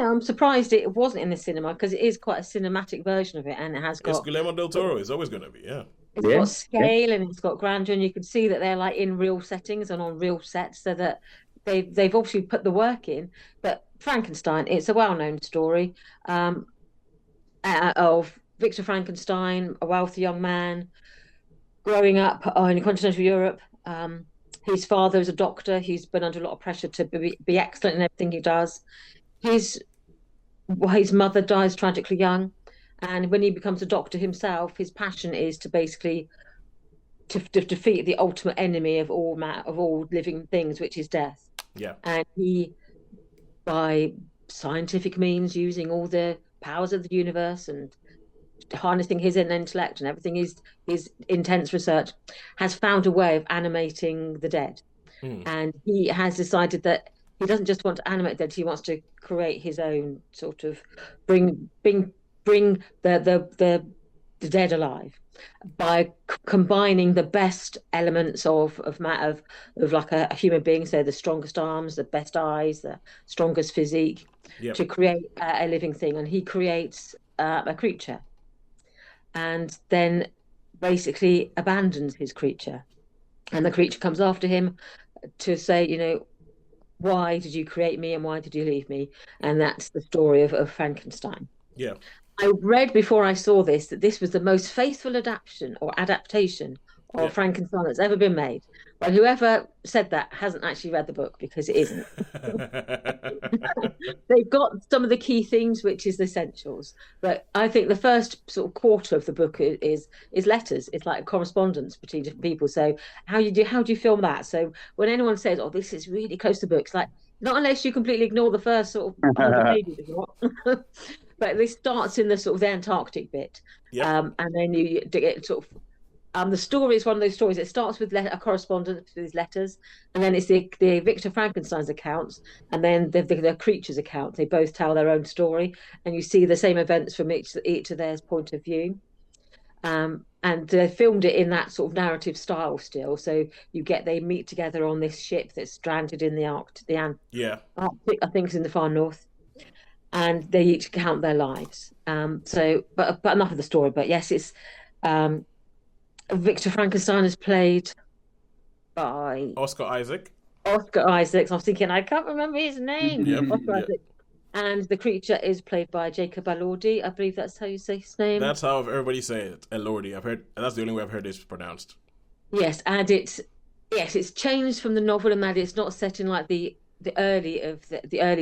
Yeah, I'm surprised it wasn't in the cinema because it is quite a cinematic version of it, and it has It's got Guillermo del Toro. It's always going to be, yeah. it's Yeah, got yeah. scale and it's got grandeur, and you can see that they're like in real settings and on real sets, so that they've obviously put the work in. But Frankenstein, it's a well-known story um, of Victor Frankenstein, a wealthy young man growing up in continental Europe. His father is a doctor. He's been under a lot of pressure to be excellent in everything he does. His his mother dies tragically young, and when he becomes a doctor himself, his passion is to basically to defeat the ultimate enemy of all living things, which is death. Yeah. And he, by scientific means, using all the powers of the universe and harnessing his intellect and everything, his intense research, has found a way of animating the dead. Hmm. And he has decided that he doesn't just want to animate dead; he wants to create his own sort of bring the dead alive by combining the best elements of like a human being, so the strongest arms, the best eyes, the strongest physique, Yep. to create a living thing. And he creates a creature, and then basically abandons his creature, and the creature comes after him to say, why did you create me and why did you leave me? And that's the story of Frankenstein. Yeah. I read before I saw this that this was the most faithful adaptation Yeah. of Frankenstein that's ever been made. But whoever said that hasn't actually read the book, because it isn't. They've got some of the key things, which is the essentials. But I think the first sort of quarter of the book is letters. It's like a correspondence between different people. So how do you film that? So when anyone says, "Oh, this is really close to the book," it's like, not unless you completely ignore the first sort of 100 pages. But this starts in the sort of the Antarctic bit, Yep. and then you get sort of the story is one of those stories. It starts with a correspondence with his letters, and then it's the Victor Frankenstein's accounts, and then the creature's account. They both tell their own story, and you see the same events from each of their point of view. And they filmed it in that sort of narrative style still. So they meet together on this ship that's stranded in the Yeah. Arctic, I think it's in the far north, and they each count their lives. But enough of the story. But yes, it's Victor Frankenstein is played by Oscar Isaac. Oscar Isaacs. I was thinking I can't remember his name. Yep. Oscar Yeah. Isaac. And the creature is played by Jacob Elordi. I believe that's how you say his name. That's how everybody say it. Elordi. I've heard. That's the only way I've heard this pronounced. Yes, and it's changed from the novel in that it's not set in like the early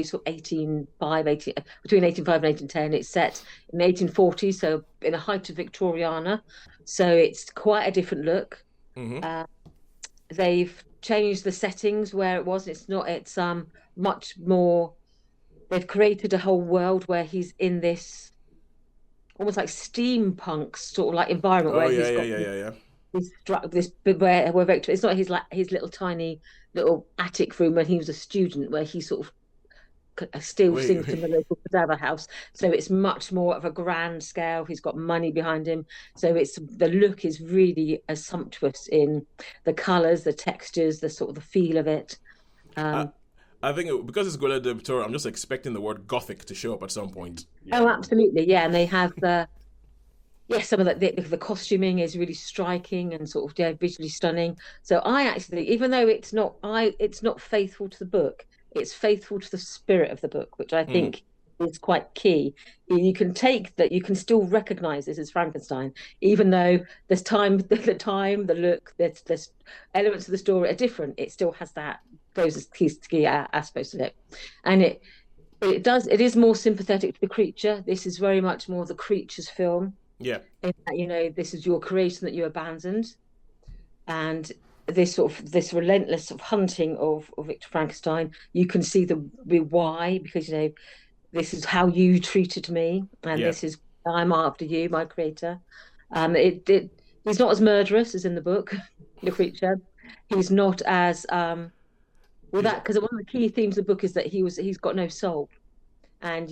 sort of 1805, between 1805 and 1810. It's set in the 1840s, so in the height of Victoriana. So it's quite a different look. Mm-hmm. They've changed the settings where it was. It's much more. They've created a whole world where he's in this almost like steampunk sort of like environment Oh where yeah, he's yeah, got yeah, yeah, yeah. this where Victor. It's not his little tiny little attic room when he was a student, where he sort of still Wait, sings wait. from the local cadaver house. So it's much more of a grand scale. He's got money behind him, so the look is really as sumptuous in the colors, the textures, the sort of the feel of it. I, Um, I think because it's Guillermo del Toro, I'm just expecting the word gothic to show up at some point. oh, absolutely, yeah, and they have some of the costuming is really striking and sort of, yeah, visually stunning. So I actually, even though it's not faithful to the book, it's faithful to the spirit of the book, which I Hmm. think is quite key. You can take that, you can still recognize this as Frankenstein, even though the look, there's elements of the story are different. It still has those key aspects of it, and it is more sympathetic to the creature. This is very much more the creature's film, Yeah. in that, this is your creation that you abandoned, and this relentless sort of hunting of Victor Frankenstein. You can see the why, because this is how you treated me, and Yeah. this is I'm after you, my creator. It he's not as murderous as in the book, the creature. He's not as well, He's that because one of the key themes of the book is that he's got no soul. And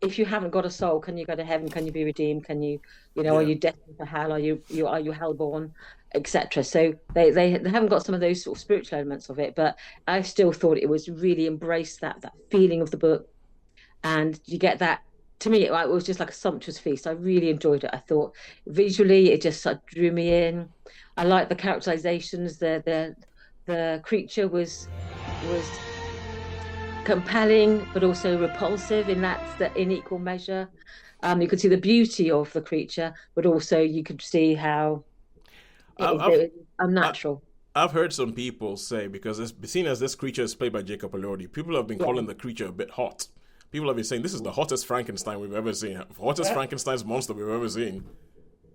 if you haven't got a soul, can you go to heaven? Can you be redeemed? Can are yeah. you destined for hell? Are you hellborn, etc.? So they haven't got some of those sort of spiritual elements of it, but I still thought it was really embraced that feeling of the book, and you get that. To me, it was just like a sumptuous feast. I really enjoyed it. I thought visually, it just sort of drew me in. I like the characterizations. The creature was compelling, but also repulsive in equal measure. You could see the beauty of the creature, but also you could see how I've it was I, unnatural. I've heard some people say, because it's seen as this creature is played by Jacob Elordi, people have been Yeah. calling the creature a bit hot. People have been saying this is the hottest Frankenstein we've ever seen, hottest Frankenstein's monster we've ever seen.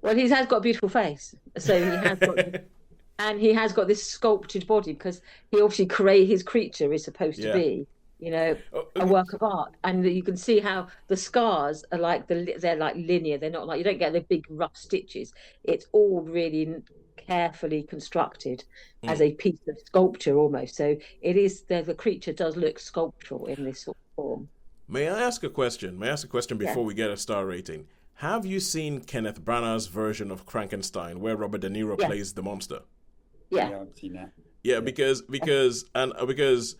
Well, he has got a beautiful face, so he has got, and he has got this sculpted body because he obviously create his creature is supposed to Yeah. be, you know, Oh, a work of art, and you can see how the scars are like they're like linear. They're not like you don't get the big rough stitches. It's all really carefully constructed as mm. a piece of sculpture almost. So it is the creature does look sculptural in this sort of form. May I ask a question? May I ask a question Yeah, before we get a star rating? Have you seen Kenneth Branagh's version of Frankenstein, where Robert De Niro yeah, plays the monster? yeah, Yeah, I've seen that. Yeah, Yeah. because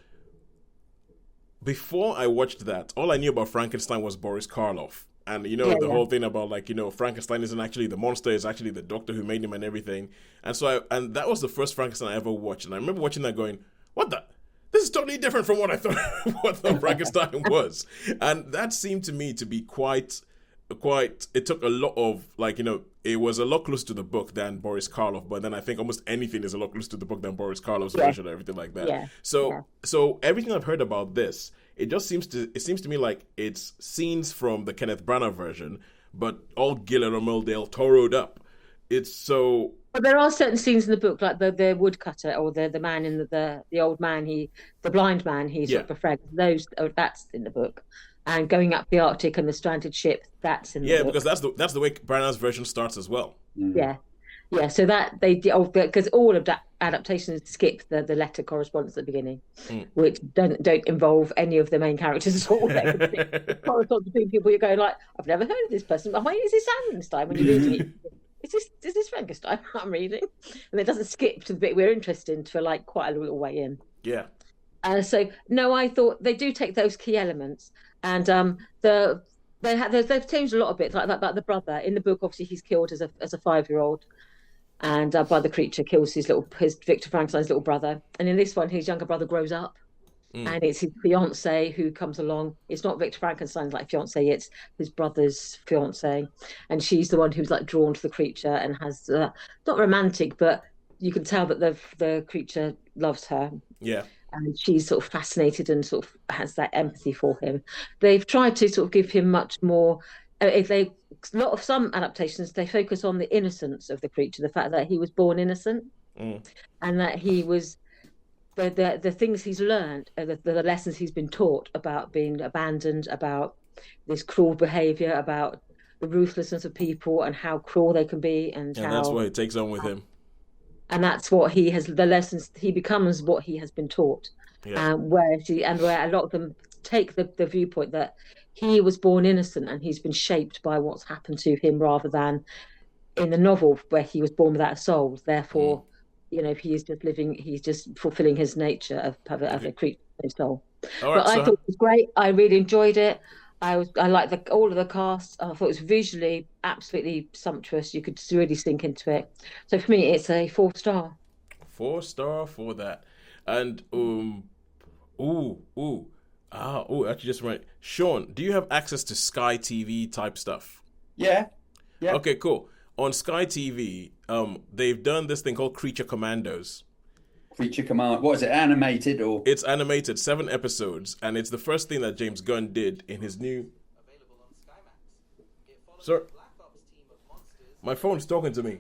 before I watched that, all I knew about Frankenstein was Boris Karloff. And yeah, the yeah, whole thing about, like, Frankenstein isn't actually the monster, it's actually the doctor who made him and everything. And and that was the first Frankenstein I ever watched. And I remember watching that going, what the? This is totally different from what I thought what the Frankenstein was. And that seemed to me to be quite it took a lot of, like, it was a lot closer to the book than Boris Karloff, but then I think almost anything is a lot closer to the book than Boris Karloff's yeah, version and everything like that. yeah, yeah. So everything I've heard about this, it seems to me like it's scenes from the Kenneth Branagh version, but all Guillermo del Toro'd up. It's so But there are certain scenes in the book, like the woodcutter or the man in the old man, the blind man he sort yeah. of befriends. That's in the book, and going up the Arctic and the stranded ship, that's in the Yeah, because book. that's the way Branagh's version starts as well. Mm. Yeah, yeah. So that they because all of that adaptations skip the letter correspondence at the beginning, Mm. which don't involve any of the main characters at all. They correspond between people. You're going like, I've never heard of this person. Why is this Frankenstein when you're reading it? Is this Frankenstein I'm reading? And it doesn't skip to the bit we're interested in for like quite a little way in. Yeah. So no, I thought they do take those key elements, and they've changed a lot of bit. Like the brother in the book, obviously he's killed as a 5-year-old, and by the creature kills his Victor Frankenstein's little brother. And in this one, his younger brother grows up, Mm. and it's his fiance who comes along. It's not Victor Frankenstein's like fiance; it's his brother's fiance, and she's the one who's like drawn to the creature and has not romantic, but you can tell that the creature loves her, Yeah. and she's sort of fascinated and sort of has that empathy for him. They've tried to sort of give him much more. If they a lot of some adaptations, they focus on the innocence of the creature, the fact that he was born innocent, Mm. and that he was the things he's learned, the lessons he's been taught about being abandoned, about this cruel behavior, about the ruthlessness of people and how cruel they can be, and And that's how what it takes on with him. and that's what he has the lessons he becomes what he has been taught. Yeah. Where a lot of them take the viewpoint that he was born innocent and he's been shaped by what's happened to him, rather than in the novel where he was born without a soul. Mm. Therefore, he's just fulfilling his nature of a creature with no soul. All right. But I So thought it was great. I really enjoyed it. I liked all of the cast. I thought it was visually absolutely sumptuous. You could really sink into it. So for me, it's a 4 star. 4 star for that. And actually just right. Sean, do you have access to Sky TV type stuff? Yeah. Yeah. Okay, cool. On Sky TV, they've done this thing called Creature Commandos. Creature Command. What is it? Animated or? It's animated, 7 episodes, and it's the first thing that James Gunn did in his new. Available on Sky Max. It follows Sir, a Black Ops team of monsters my phone's talking to me.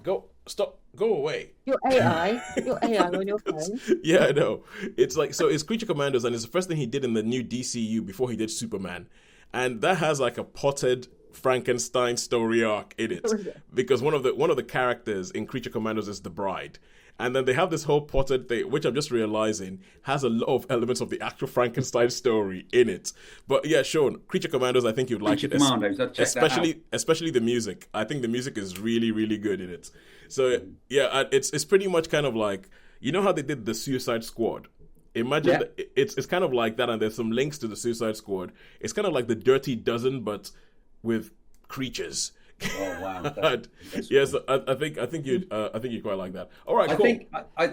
Go, stop, go away. Your AI on your phone. Yeah, I know. It's like, so it's Creature Commandos, and it's the first thing he did in the new DCU before he did Superman. And that has like a potted Frankenstein story arc in it, because one of the characters in Creature Commandos is the bride. And then they have this whole potted thing, which I'm just realizing has a lot of elements of the actual Frankenstein story in it. But yeah, Sean, Creature Commandos, I think you'd like Creature it. Commandos. I'll check that out. Especially the music. I think the music is really, really good in it. So yeah, it's pretty much kind of like, you know how they did the Suicide Squad, Imagine it's kind of like that, and there's some links to the Suicide Squad. It's kind of like the Dirty Dozen, but with creatures. Oh wow! Yes, I think you quite like that. All right, cool. I